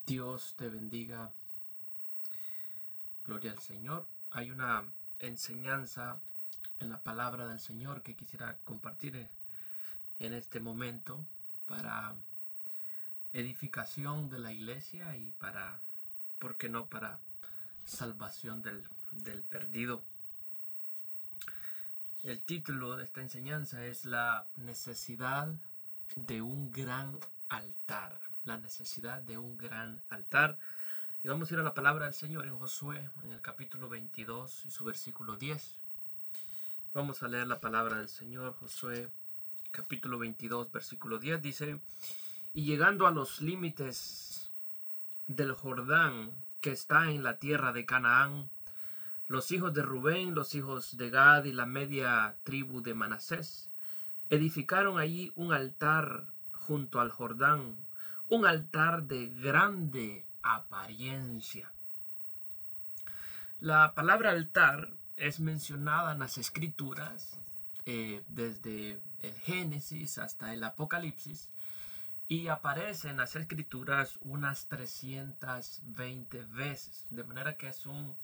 Dios te bendiga. Gloria al Señor. Hay una enseñanza en la palabra del Señor que quisiera compartir en este momento para edificación de la iglesia y para, ¿por qué no?, para salvación del perdido. El título de esta enseñanza es la necesidad de un gran altar. La necesidad de un gran altar. Y vamos a ir a la palabra del Señor en Josué, en el capítulo 22 y su versículo 10. Vamos a leer la palabra del Señor. Josué, capítulo 22, versículo 10, dice: Y llegando a los límites del Jordán, que está en la tierra de Canaán, los hijos de Rubén, los hijos de Gad y la media tribu de Manasés edificaron allí un altar junto al Jordán, un altar de grande apariencia. La palabra altar es mencionada en las escrituras desde el Génesis hasta el Apocalipsis, y aparece en las escrituras unas 320 veces, de manera que es un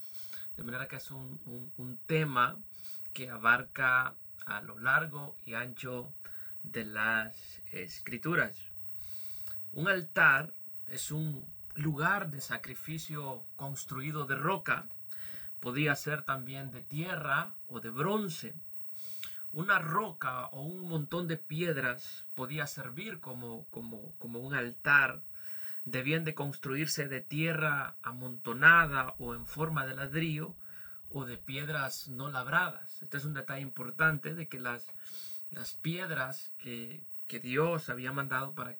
tema que abarca a lo largo y ancho de las escrituras. Un altar es un lugar de sacrificio construido de roca. Podría ser también de tierra o de bronce. Una roca o un montón de piedras podía servir como un altar. Debían de construirse de tierra amontonada o en forma de ladrillo o de piedras no labradas. Este es un detalle importante, de que las piedras que Dios había mandado para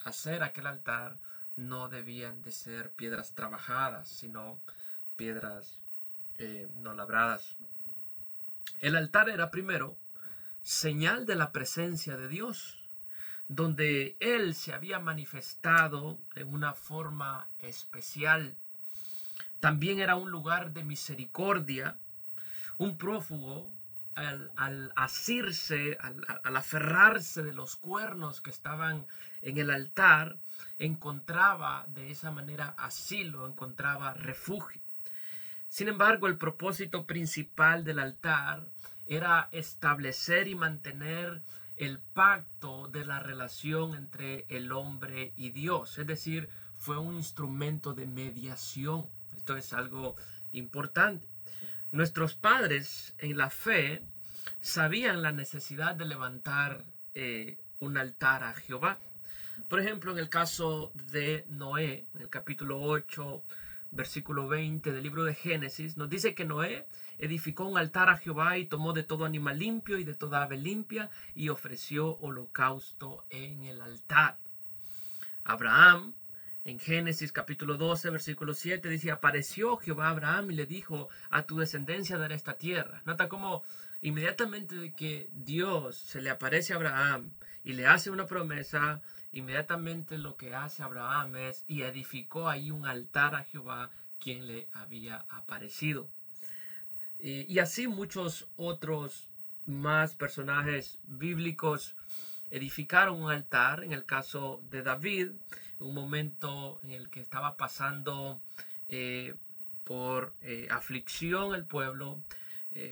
hacer aquel altar no debían de ser piedras trabajadas, sino piedras no labradas. El altar era primero señal de la presencia de Dios, donde Él se había manifestado en una forma especial. También era un lugar de misericordia. Un prófugo, al asirse, al aferrarse de los cuernos que estaban en el altar, encontraba de esa manera asilo, encontraba refugio. Sin embargo, el propósito principal del altar era establecer y mantener el pacto de la relación entre el hombre y Dios. Es decir, fue un instrumento de mediación. Esto es algo importante. Nuestros padres en la fe sabían la necesidad de levantar un altar a Jehová. Por ejemplo, en el caso de Noé, en el capítulo 8, versículo 20 del libro de Génesis, nos dice que Noé edificó un altar a Jehová y tomó de todo animal limpio y de toda ave limpia y ofreció holocausto en el altar. Abraham, en Génesis capítulo 12, versículo 7, dice: apareció Jehová a Abraham y le dijo: a tu descendencia daré esta tierra. Nota cómo inmediatamente de que Dios se le aparece a Abraham y le hace una promesa, inmediatamente lo que hace Abraham es y edificó ahí un altar a Jehová, quien le había aparecido. Y así muchos otros más personajes bíblicos edificaron un altar. En el caso de David, un momento en el que estaba pasando por aflicción el pueblo,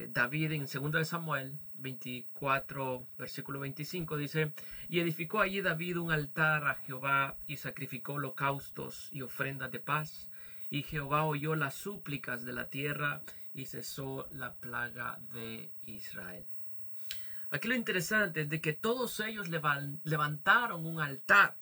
David en 2 de Samuel 24, versículo 25 dice: y edificó allí David un altar a Jehová y sacrificó holocaustos y ofrendas de paz. Y Jehová oyó las súplicas de la tierra y cesó la plaga de Israel. Aquí lo interesante es de que todos ellos levantaron un altar,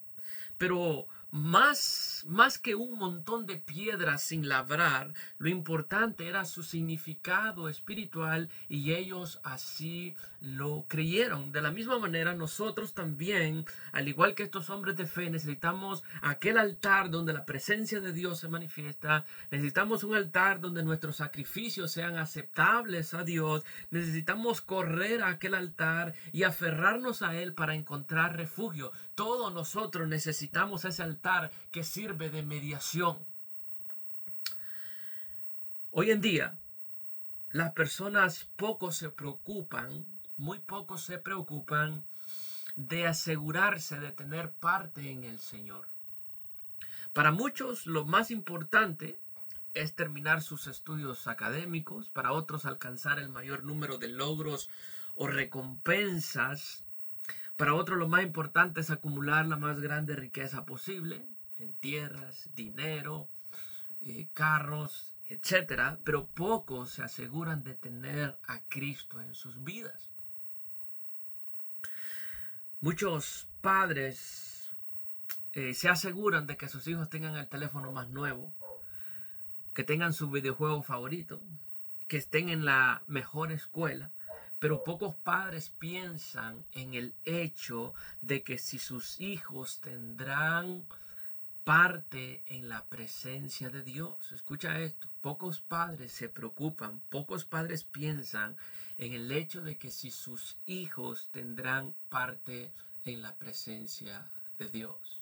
pero más que un montón de piedras sin labrar, lo importante era su significado espiritual, y ellos así lo creyeron. De la misma manera, nosotros también, al igual que estos hombres de fe, necesitamos aquel altar donde la presencia de Dios se manifiesta. Necesitamos un altar donde nuestros sacrificios sean aceptables a Dios. Necesitamos correr a aquel altar y aferrarnos a él para encontrar refugio. Todos nosotros necesitamos ese altar que sirve de mediación. Hoy en día, las personas muy pocos se preocupan de asegurarse de tener parte en el Señor. Para muchos lo más importante es terminar sus estudios académicos, para otros alcanzar el mayor número de logros o recompensas, para otros lo más importante es acumular la más grande riqueza posible en tierras, dinero, carros, etcétera, pero pocos se aseguran de tener a Cristo en sus vidas. Muchos padres se aseguran de que sus hijos tengan el teléfono más nuevo, que tengan su videojuego favorito, que estén en la mejor escuela, pero pocos padres piensan en el hecho de que si sus hijos tendrán parte en la presencia de Dios. Escucha esto, pocos padres se preocupan, pocos padres piensan en el hecho de que si sus hijos tendrán parte en la presencia de Dios.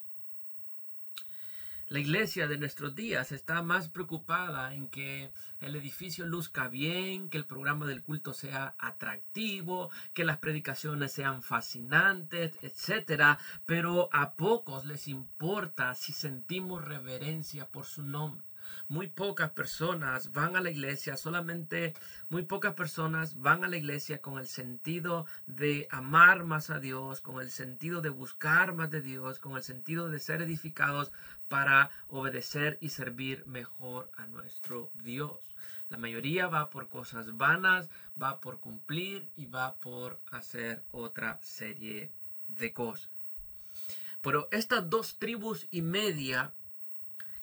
La iglesia de nuestros días está más preocupada en que el edificio luzca bien, que el programa del culto sea atractivo, que las predicaciones sean fascinantes, etcétera, pero a pocos les importa si sentimos reverencia por su nombre. Muy pocas personas van a la iglesia, solamente muy pocas personas van a la iglesia con el sentido de amar más a Dios, con el sentido de buscar más de Dios, con el sentido de ser edificados para obedecer y servir mejor a nuestro Dios. La mayoría va por cosas vanas, va por cumplir y va por hacer otra serie de cosas. Pero estas 2,5 tribus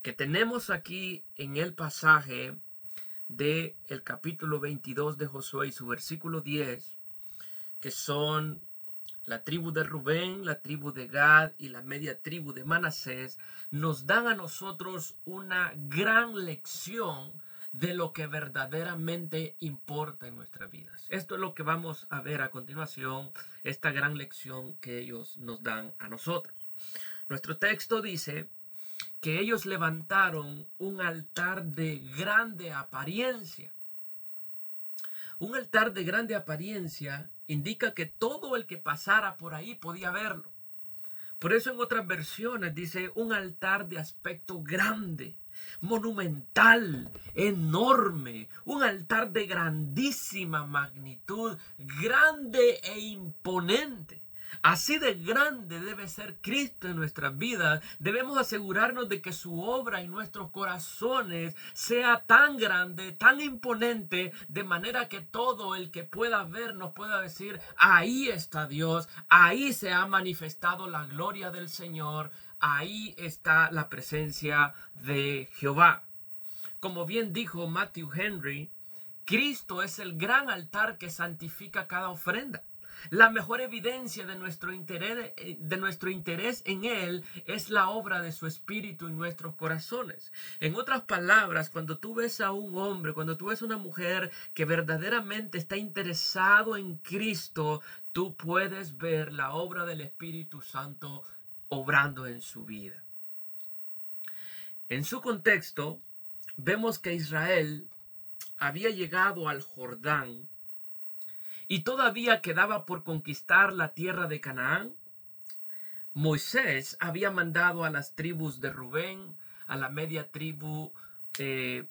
que tenemos aquí en el pasaje del capítulo 22 de Josué y su versículo 10, que son la tribu de Rubén, la tribu de Gad y la media tribu de Manasés, nos dan a nosotros una gran lección de lo que verdaderamente importa en nuestras vidas. Esto es lo que vamos a ver a continuación, esta gran lección que ellos nos dan a nosotros. Nuestro texto dice que ellos levantaron un altar de grande apariencia. Un altar de grande apariencia indica que todo el que pasara por ahí podía verlo. Por eso en otras versiones dice un altar de aspecto grande, monumental, enorme, un altar de grandísima magnitud, grande e imponente. Así de grande debe ser Cristo en nuestras vidas. Debemos asegurarnos de que su obra en nuestros corazones sea tan grande, tan imponente, de manera que todo el que pueda vernos pueda decir, ahí está Dios, ahí se ha manifestado la gloria del Señor, ahí está la presencia de Jehová. Como bien dijo Matthew Henry, Cristo es el gran altar que santifica cada ofrenda. La mejor evidencia de nuestro interés en Él es la obra de su Espíritu en nuestros corazones. En otras palabras, cuando tú ves a un hombre, cuando tú ves a una mujer que verdaderamente está interesado en Cristo, tú puedes ver la obra del Espíritu Santo obrando en su vida. En su contexto, vemos que Israel había llegado al Jordán y todavía quedaba por conquistar la tierra de Canaán. Moisés había mandado a las tribus de Rubén, a la media tribu,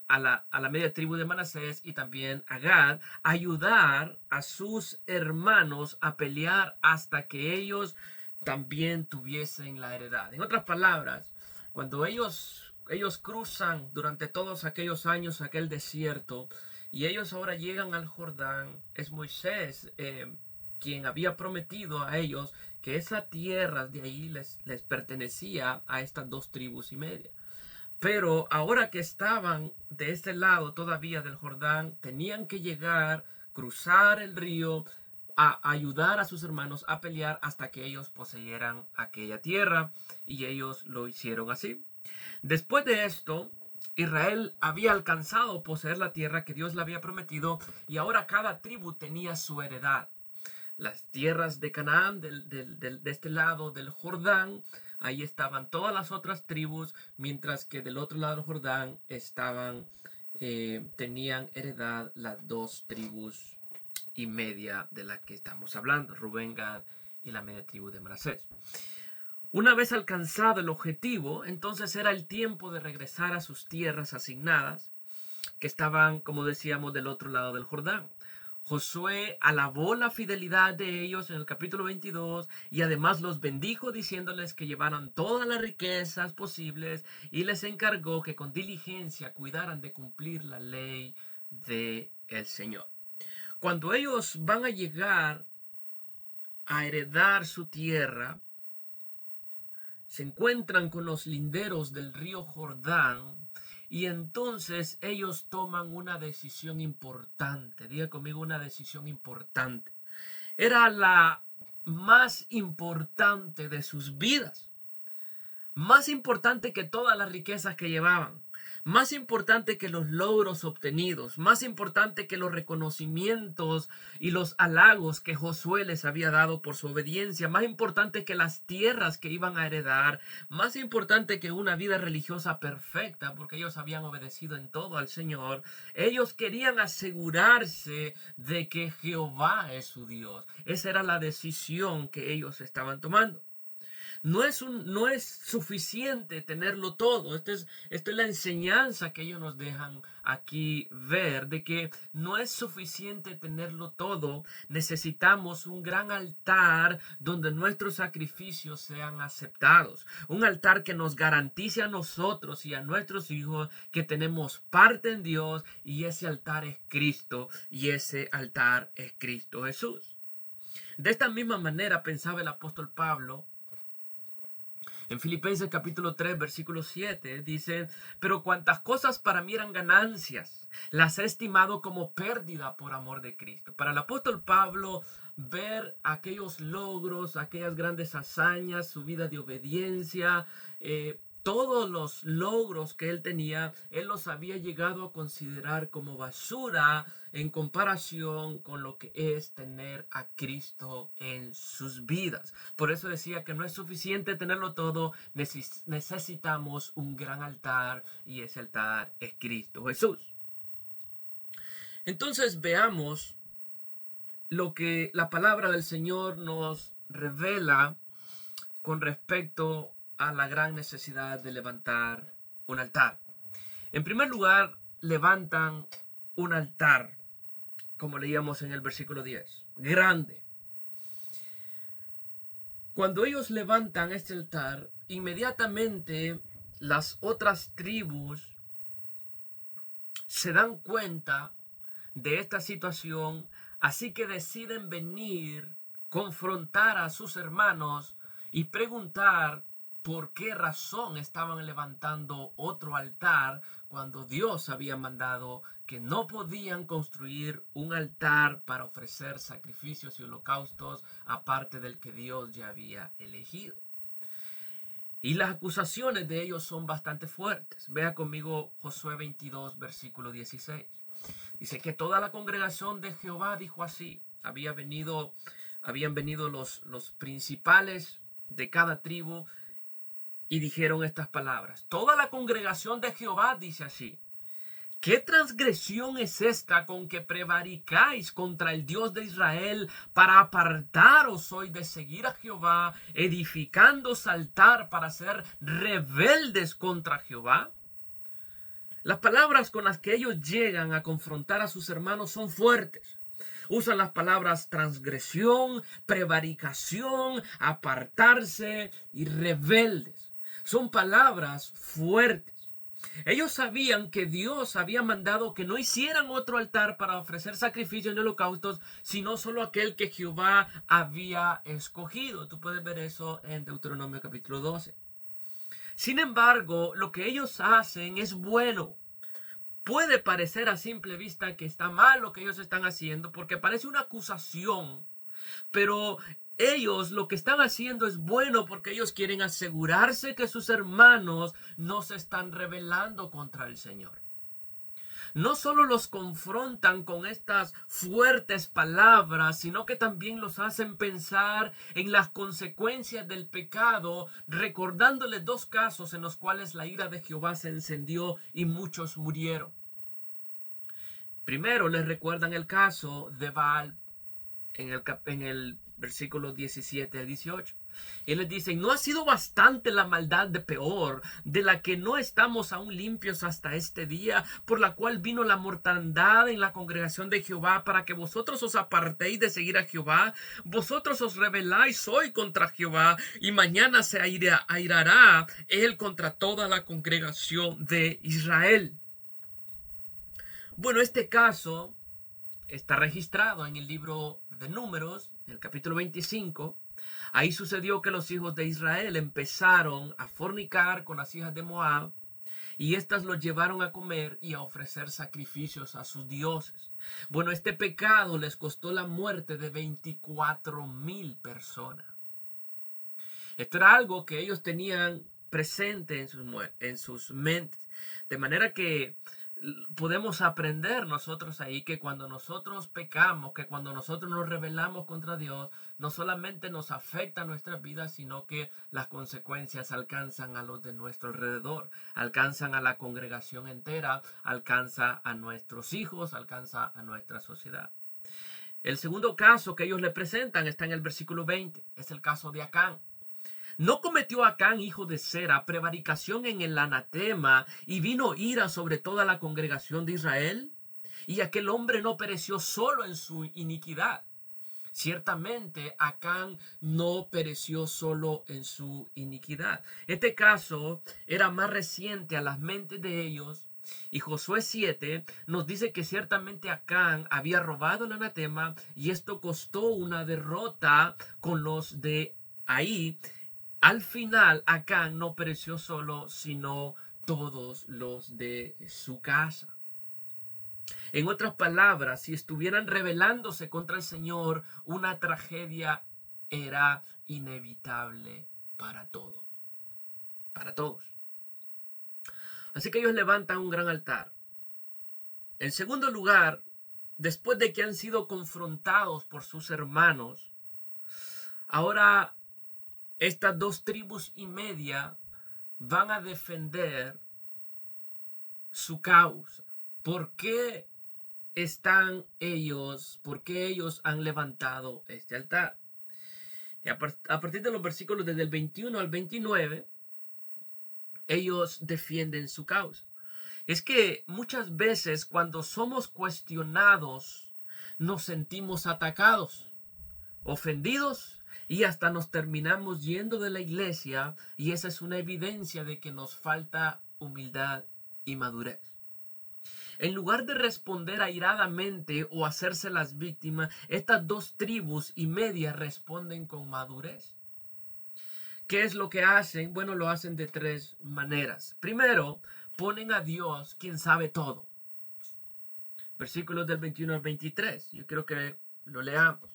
a la media tribu de Manasés y también a Gad, ayudar a sus hermanos a pelear hasta que ellos también tuviesen la heredad. En otras palabras, cuando ellos cruzan durante todos aquellos años aquel desierto y ellos ahora llegan al Jordán, es Moisés quien había prometido a ellos que esa tierra de ahí les pertenecía a estas 2,5 tribus. Pero ahora que estaban de este lado todavía del Jordán, tenían que llegar, cruzar el río, a ayudar a sus hermanos a pelear hasta que ellos poseyeran aquella tierra, y ellos lo hicieron así. Después de esto, Israel había alcanzado poseer la tierra que Dios le había prometido, y ahora cada tribu tenía su heredad. Las tierras de Canaán, de este lado del Jordán, ahí estaban todas las otras tribus, mientras que del otro lado del Jordán tenían heredad las 2,5 tribus de las que estamos hablando, Rubén, Gad y la media tribu de Manasés. Una vez alcanzado el objetivo, entonces era el tiempo de regresar a sus tierras asignadas, que estaban, como decíamos, del otro lado del Jordán. Josué alabó la fidelidad de ellos en el capítulo 22 y además los bendijo diciéndoles que llevaran todas las riquezas posibles y les encargó que con diligencia cuidaran de cumplir la ley del Señor. Cuando ellos van a llegar a heredar su tierra, se encuentran con los linderos del río Jordán y entonces ellos toman una decisión importante. Diga conmigo, una decisión importante. Era la más importante de sus vidas. Más importante que todas las riquezas que llevaban. Más importante que los logros obtenidos. Más importante que los reconocimientos y los halagos que Josué les había dado por su obediencia. Más importante que las tierras que iban a heredar. Más importante que una vida religiosa perfecta, porque ellos habían obedecido en todo al Señor. Ellos querían asegurarse de que Jehová es su Dios. Esa era la decisión que ellos estaban tomando. No es suficiente tenerlo todo. Esta es la enseñanza que ellos nos dejan aquí ver, de que no es suficiente tenerlo todo. Necesitamos un gran altar donde nuestros sacrificios sean aceptados. Un altar que nos garantice a nosotros y a nuestros hijos que tenemos parte en Dios, y ese altar es Cristo, y ese altar es Cristo Jesús. De esta misma manera pensaba el apóstol Pablo en Filipenses capítulo 3, versículo 7, dice: pero cuantas cosas para mí eran ganancias, las he estimado como pérdida por amor de Cristo. Para el apóstol Pablo, ver aquellos logros, aquellas grandes hazañas, su vida de obediencia, todos los logros que él tenía, él los había llegado a considerar como basura en comparación con lo que es tener a Cristo en sus vidas. Por eso decía que no es suficiente tenerlo todo, necesitamos un gran altar, y ese altar es Cristo Jesús. Entonces veamos lo que la palabra del Señor nos revela con respecto a la gran necesidad de levantar un altar. En primer lugar, levantan un altar, como leíamos en el versículo 10, grande. Cuando ellos levantan este altar, inmediatamente las otras tribus se dan cuenta de esta situación, así que deciden venir, confrontar a sus hermanos y preguntar por qué razón estaban levantando otro altar cuando Dios había mandado que no podían construir un altar para ofrecer sacrificios y holocaustos aparte del que Dios ya había elegido. Y las acusaciones de ellos son bastante fuertes. Vea conmigo Josué 22, versículo 16. Dice que toda la congregación de Jehová dijo así. Habían venido los principales de cada tribu y dijeron estas palabras. Toda la congregación de Jehová dice así: ¿qué transgresión es esta con que prevaricáis contra el Dios de Israel para apartaros hoy de seguir a Jehová, edificando altar para ser rebeldes contra Jehová? Las palabras con las que ellos llegan a confrontar a sus hermanos son fuertes. Usan las palabras transgresión, prevaricación, apartarse y rebeldes. Son palabras fuertes. Ellos sabían que Dios había mandado que no hicieran otro altar para ofrecer sacrificios y holocaustos, sino solo aquel que Jehová había escogido. Tú puedes ver eso en Deuteronomio capítulo 12. Sin embargo, lo que ellos hacen es bueno. Puede parecer a simple vista que está mal lo que ellos están haciendo, porque parece una acusación, pero ellos lo que están haciendo es bueno porque ellos quieren asegurarse que sus hermanos no se están rebelando contra el Señor. No solo los confrontan con estas fuertes palabras, sino que también los hacen pensar en las consecuencias del pecado, recordándoles dos casos en los cuales la ira de Jehová se encendió y muchos murieron. Primero les recuerdan el caso de Baal en el versículo 17 al 18. Y les dicen, ¿no ha sido bastante la maldad de Peor, de la que no estamos aún limpios hasta este día, por la cual vino la mortandad en la congregación de Jehová, para que vosotros os apartéis de seguir a Jehová? Vosotros os rebeláis hoy contra Jehová, y mañana se airará él contra toda la congregación de Israel. Bueno, este caso está registrado en el libro de Números, en el capítulo 25. Ahí sucedió que los hijos de Israel empezaron a fornicar con las hijas de Moab, y éstas los llevaron a comer y a ofrecer sacrificios a sus dioses. Bueno, este pecado les costó la muerte de 24,000 personas. Esto era algo que ellos tenían presente en sus mentes. De manera que podemos aprender nosotros ahí que cuando nosotros pecamos, que cuando nosotros nos rebelamos contra Dios, no solamente nos afecta nuestra vida, sino que las consecuencias alcanzan a los de nuestro alrededor, alcanzan a la congregación entera, alcanza a nuestros hijos, alcanza a nuestra sociedad. El segundo caso que ellos le presentan está en el versículo 20, es el caso de Acán. ¿No cometió Acán, hijo de Zera, prevaricación en el anatema, y vino ira sobre toda la congregación de Israel? Y aquel hombre no pereció solo en su iniquidad. Ciertamente Acán no pereció solo en su iniquidad. Este caso era más reciente a las mentes de ellos. Y Josué 7 nos dice que ciertamente Acán había robado el anatema, y esto costó una derrota con los de ahí. Al final, Acán no pereció solo, sino todos los de su casa. En otras palabras, si estuvieran rebelándose contra el Señor, una tragedia era inevitable para todos. Para todos. Así que ellos levantan un gran altar. En segundo lugar, después de que han sido confrontados por sus hermanos, ahora estas 2,5 tribus van a defender su causa. ¿Por qué por qué ellos han levantado este altar? Y a partir de los versículos desde el 21 al 29, ellos defienden su causa. Es que muchas veces cuando somos cuestionados, nos sentimos atacados, ofendidos, y hasta nos terminamos yendo de la iglesia, y esa es una evidencia de que nos falta humildad y madurez. En lugar de responder airadamente o hacerse las víctimas, estas 2,5 tribus responden con madurez. ¿Qué es lo que hacen? Bueno, lo hacen de 3 maneras. Primero, ponen a Dios quien sabe todo. Versículos del 21 al 23. Yo quiero que lo leamos.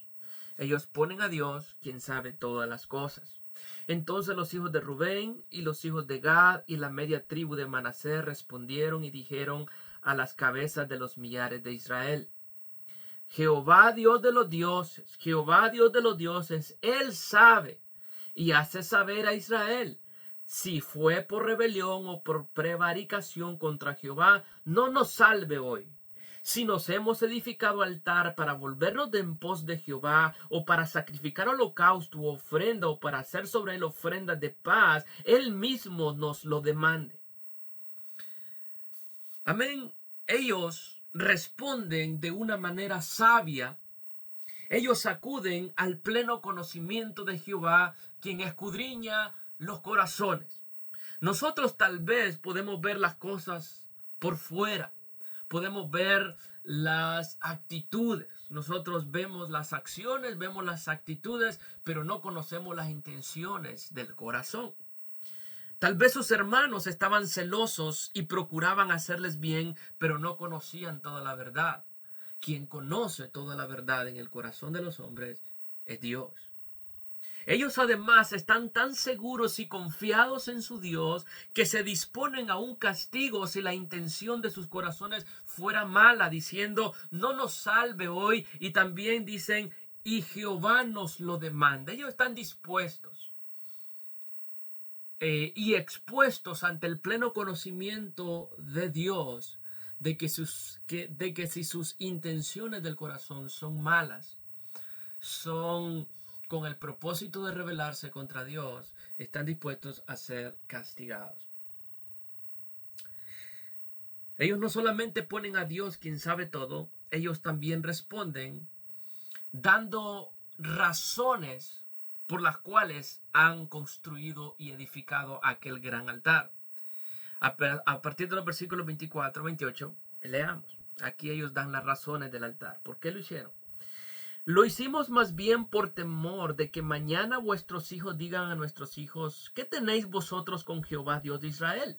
Ellos ponen a Dios quien sabe todas las cosas. Entonces los hijos de Rubén y los hijos de Gad y la media tribu de Manasés respondieron y dijeron a las cabezas de los millares de Israel: Jehová Dios de los dioses, Jehová Dios de los dioses, Él sabe y hace saber a Israel si fue por rebelión o por prevaricación contra Jehová. No nos salve hoy. Si nos hemos edificado altar para volvernos de en pos de Jehová, o para sacrificar holocausto u ofrenda, o para hacer sobre él ofrenda de paz, él mismo nos lo demande. Amén. Ellos responden de una manera sabia. Ellos acuden al pleno conocimiento de Jehová, quien escudriña los corazones. Nosotros tal vez podemos ver las cosas por fuera. Podemos ver las actitudes. Nosotros vemos las acciones, vemos las actitudes, pero no conocemos las intenciones del corazón. Tal vez sus hermanos estaban celosos y procuraban hacerles bien, pero no conocían toda la verdad. Quien conoce toda la verdad en el corazón de los hombres es Dios. Ellos además están tan seguros y confiados en su Dios que se disponen a un castigo si la intención de sus corazones fuera mala, diciendo: no nos salve hoy. Y también dicen: y Jehová nos lo demanda. Ellos están dispuestos y expuestos ante el pleno conocimiento de Dios de que si sus intenciones del corazón son malas, son con el propósito de rebelarse contra Dios, están dispuestos a ser castigados. Ellos no solamente ponen a Dios quien sabe todo, ellos también responden dando razones por las cuales han construido y edificado aquel gran altar. A partir de los versículos 24, 28, leamos. Aquí ellos dan las razones del altar. ¿Por qué lo hicieron? Lo hicimos más bien por temor de que mañana vuestros hijos digan a nuestros hijos: ¿qué tenéis vosotros con Jehová, Dios de Israel?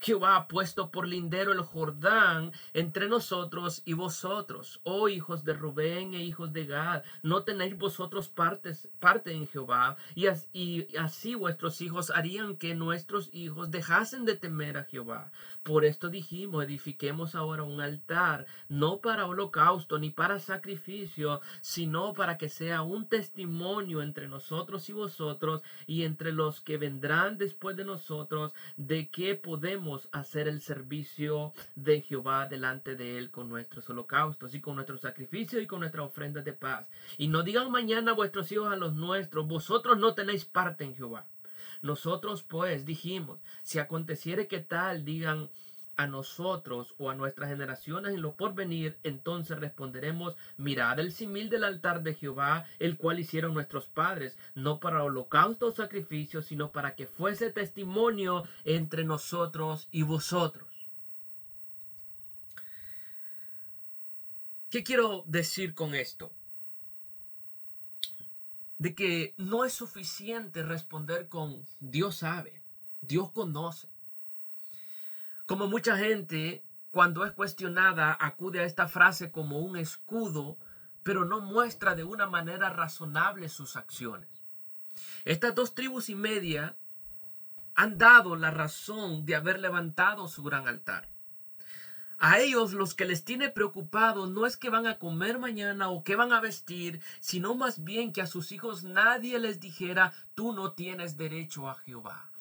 Jehová ha puesto por lindero el Jordán entre nosotros y vosotros. Oh hijos de Rubén e hijos de Gad, ¿no tenéis vosotros parte en Jehová? Y así vuestros hijos harían que nuestros hijos dejasen de temer a Jehová. Por esto dijimos: edifiquemos ahora un altar, no para holocausto ni para sacrificio, sino para que sea un testimonio entre nosotros y vosotros, y entre los que vendrán después de nosotros, de que podemos hacer el servicio de Jehová delante de él con nuestros holocaustos y con nuestros sacrificios y con nuestras ofrendas de paz. Y no digan mañana vuestros hijos a los nuestros: vosotros no tenéis parte en Jehová. Nosotros pues dijimos: si aconteciere que tal digan a nosotros o a nuestras generaciones en lo porvenir, entonces responderemos: mirad el simil del altar de Jehová, el cual hicieron nuestros padres, no para holocausto o sacrificio, sino para que fuese testimonio entre nosotros y vosotros. ¿Qué quiero decir con esto? De que no es suficiente responder con Dios sabe, Dios conoce. Como mucha gente, cuando es cuestionada, acude a esta frase como un escudo, pero no muestra de una manera razonable sus acciones. Estas 2,5 tribus han dado la razón de haber levantado su gran altar. A ellos los que les tiene preocupado no es que van a comer mañana o qué van a vestir, sino más bien que a sus hijos nadie les dijera: tú no tienes derecho a Jehová.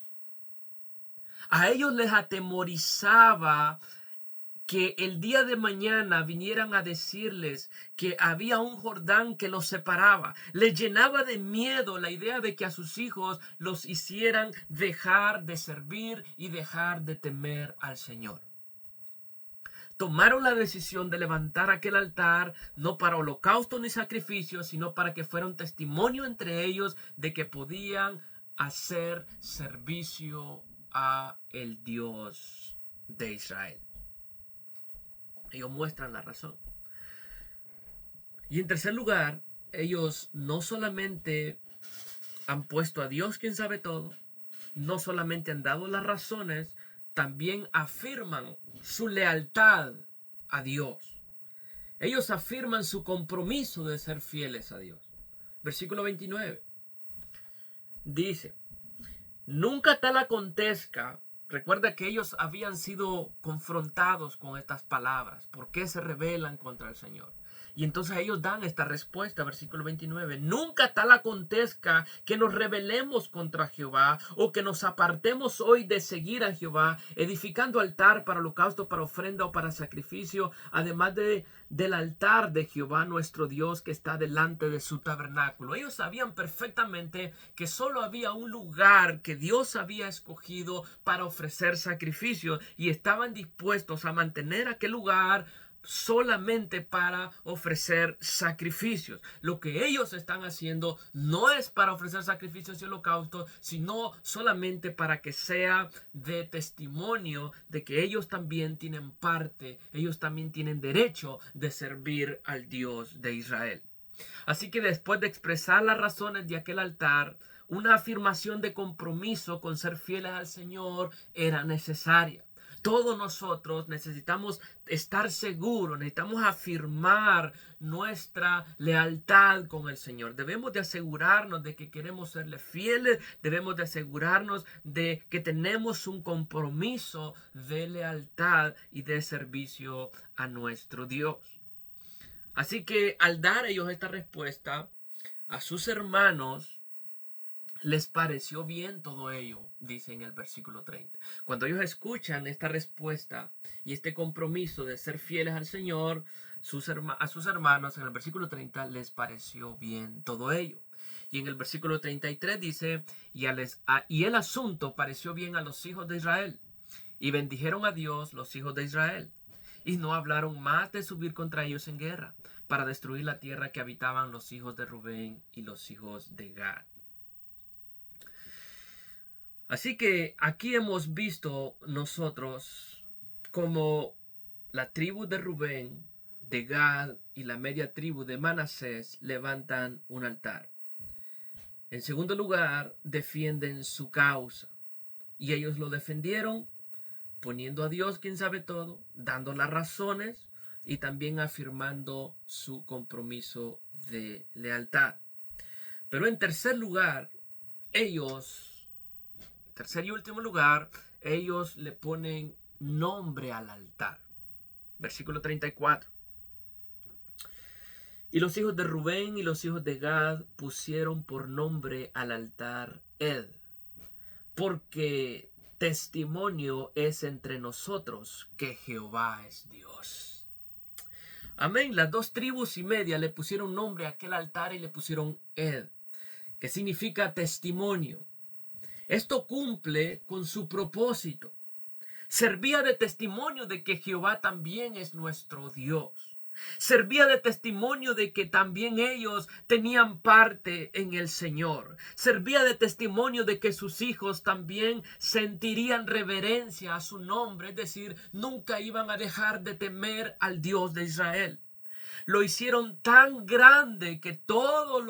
A ellos les atemorizaba que el día de mañana vinieran a decirles que había un Jordán que los separaba. Les llenaba de miedo la idea de que a sus hijos los hicieran dejar de servir y dejar de temer al Señor. Tomaron la decisión de levantar aquel altar no para holocausto ni sacrificio, sino para que fuera un testimonio entre ellos de que podían hacer servicio a el Dios de Israel. Ellos muestran la razón. Y en tercer lugar, ellos no solamente han puesto a Dios quien sabe todo, no solamente han dado las razones, también afirman su lealtad a Dios. Ellos afirman su compromiso de ser fieles a Dios. Versículo 29 dice: nunca tal acontezca. Recuerda que ellos habían sido confrontados con estas palabras. ¿Por qué se rebelan contra el Señor? Y entonces ellos dan esta respuesta, versículo 29. Nunca tal acontezca que nos rebelemos contra Jehová, o que nos apartemos hoy de seguir a Jehová, edificando altar para holocausto, para ofrenda o para sacrificio, además del altar de Jehová nuestro Dios que está delante de su tabernáculo. Ellos sabían perfectamente que solo había un lugar que Dios había escogido para ofrecer sacrificio, y estaban dispuestos a mantener aquel lugar solamente para ofrecer sacrificios. Lo que ellos están haciendo no es para ofrecer sacrificios y holocaustos, sino solamente para que sea de testimonio de que ellos también tienen parte, ellos también tienen derecho de servir al Dios de Israel. Así que después de expresar las razones de aquel altar, una afirmación de compromiso con ser fieles al Señor era necesaria. Todos nosotros necesitamos estar seguros, necesitamos afirmar nuestra lealtad con el Señor. Debemos de asegurarnos de que queremos serle fieles, debemos de asegurarnos de que tenemos un compromiso de lealtad y de servicio a nuestro Dios. Así que al dar ellos esta respuesta a sus hermanos, les pareció bien todo ello, dice en el versículo 30. Cuando ellos escuchan esta respuesta y este compromiso de ser fieles al Señor, a sus hermanos, en el versículo 30 les pareció bien todo ello. Y en el versículo 33 dice, y el asunto pareció bien a los hijos de Israel, y bendijeron a Dios los hijos de Israel, y no hablaron más de subir contra ellos en guerra, para destruir la tierra que habitaban los hijos de Rubén y los hijos de Gad. Así que aquí hemos visto nosotros como la tribu de Rubén, de Gad y la media tribu de Manasés levantan un altar. En segundo lugar, defienden su causa. Y ellos lo defendieron poniendo a Dios quien sabe todo, dando las razones y también afirmando su compromiso de lealtad. Pero en tercer lugar, tercer y último lugar, ellos le ponen nombre al altar. Versículo 34. Y los hijos de Rubén y los hijos de Gad pusieron por nombre al altar Ed, porque testimonio es entre nosotros que Jehová es Dios. Amén. Las dos tribus y media le pusieron nombre a aquel altar y le pusieron Ed, que significa testimonio. Esto cumple con su propósito. Servía de testimonio de que Jehová también es nuestro Dios. Servía de testimonio de que también ellos tenían parte en el Señor. Servía de testimonio de que sus hijos también sentirían reverencia a su nombre, es decir, nunca iban a dejar de temer al Dios de Israel. Lo hicieron tan grande que todo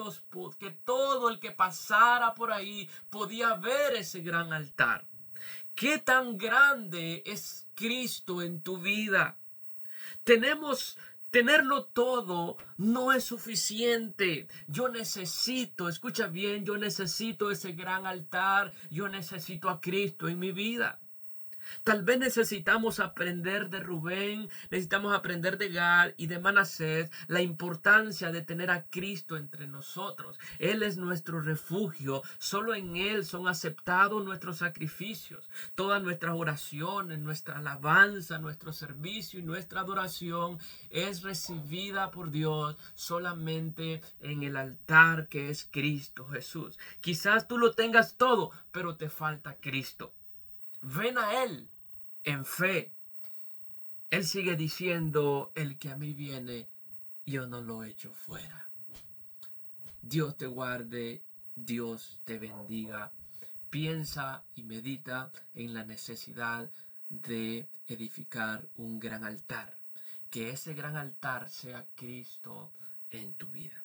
el que pasara por ahí podía ver ese gran altar. ¿Qué tan grande es Cristo en tu vida? Tenerlo todo no es suficiente. Yo necesito, escucha bien, yo necesito ese gran altar. Yo necesito a Cristo en mi vida. Tal vez necesitamos aprender de Rubén, necesitamos aprender de Gad y de Manasés la importancia de tener a Cristo entre nosotros. Él es nuestro refugio, solo en Él son aceptados nuestros sacrificios. Todas nuestras oraciones, nuestra alabanza, nuestro servicio y nuestra adoración es recibida por Dios solamente en el altar que es Cristo Jesús. Quizás tú lo tengas todo, pero te falta Cristo. Ven a Él en fe. Él sigue diciendo, el que a mí viene, yo no lo echo fuera. Dios te guarde, Dios te bendiga. Piensa y medita en la necesidad de edificar un gran altar. Que ese gran altar sea Cristo en tu vida.